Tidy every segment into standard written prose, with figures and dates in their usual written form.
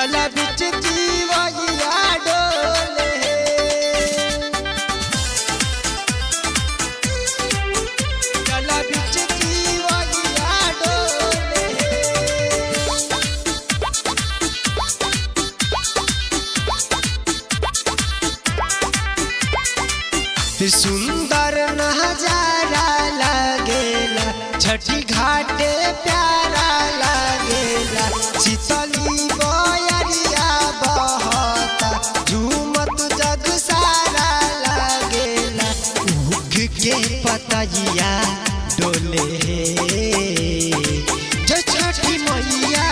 जल बिच जीवैया डोले जल बिच जीवैया डोले सुंदर नजारा लगेला छठी घाटे प्यारा लगेला शीतली बयरिया बहता झूमत जग सारा लगेला उग के पतैया डोले जो छठी मैया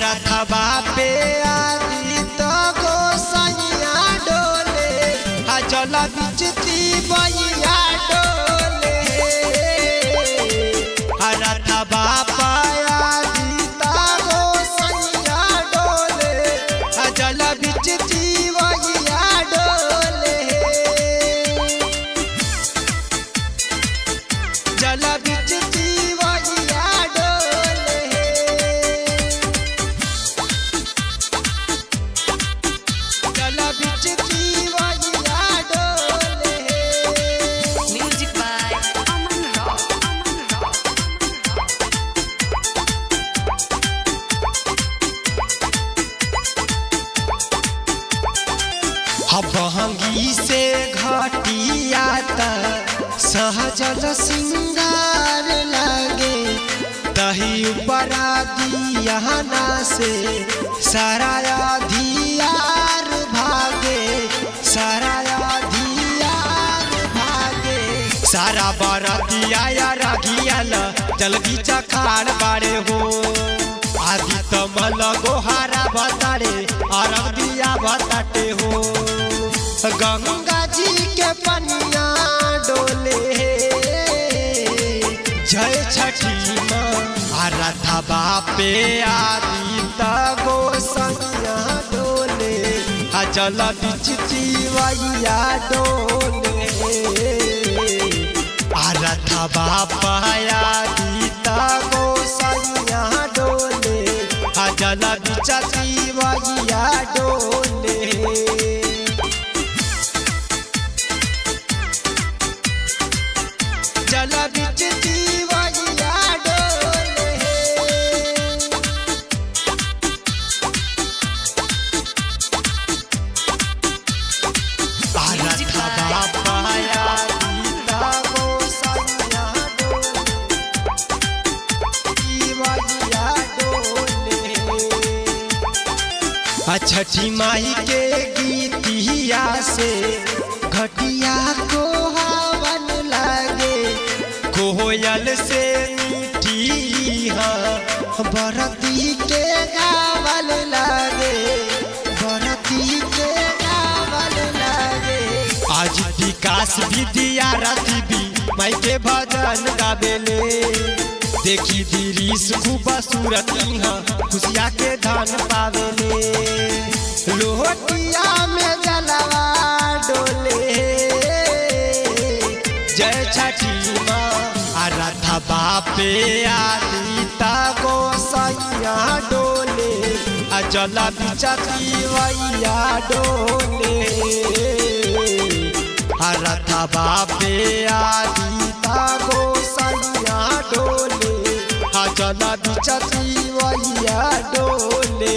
रथवा पे आदि तो गोसैया डोले जल बिच जीवैया डोले रथवा पाया गीता गोसैया डोले जल बिच जीवैया डोले जल बिच जीवैया डोले जल बिच जीवैया डोले Music by Aman Rock. बहंगी से घटिया तक सहजल सिंगार लगे दही उपरा दियाना से सारा अधियार भागे सारा अधियार भागे सारा बरतिया रगियल जल बीच खाड़ बाड़े हो आदि तमल गोहारा बतारे अरग दिया बताते हो गंगा जी के पनिया डोले जय छठी माँ रथवा पे आदि गोसैया डोले जल बिच जीवैया डोले रथवा पाया गीता गोसैया डोले जल बिच जीवैया डोले जल बिच जीवैया डोले रथवा पाया गीता गोसैया डोले जीवैया डोले छठी माई के गीतिया से घटिया को हवन लागे कोयल से मीठी बरती के गावल लागे बरती के गावल लागे आज विकास विद्या रथी भी माई के भजन गावेले देखी दृश्य खूब सूरत खुशिया के धन पावेले लोहटिया में जलवा डोले जय छठी माँ रथवा पे आदि गोसैया डोले जल बिच जीवैया डोले रथवा पे आदि गोसैया डोले जल बिच जीवैया डोले।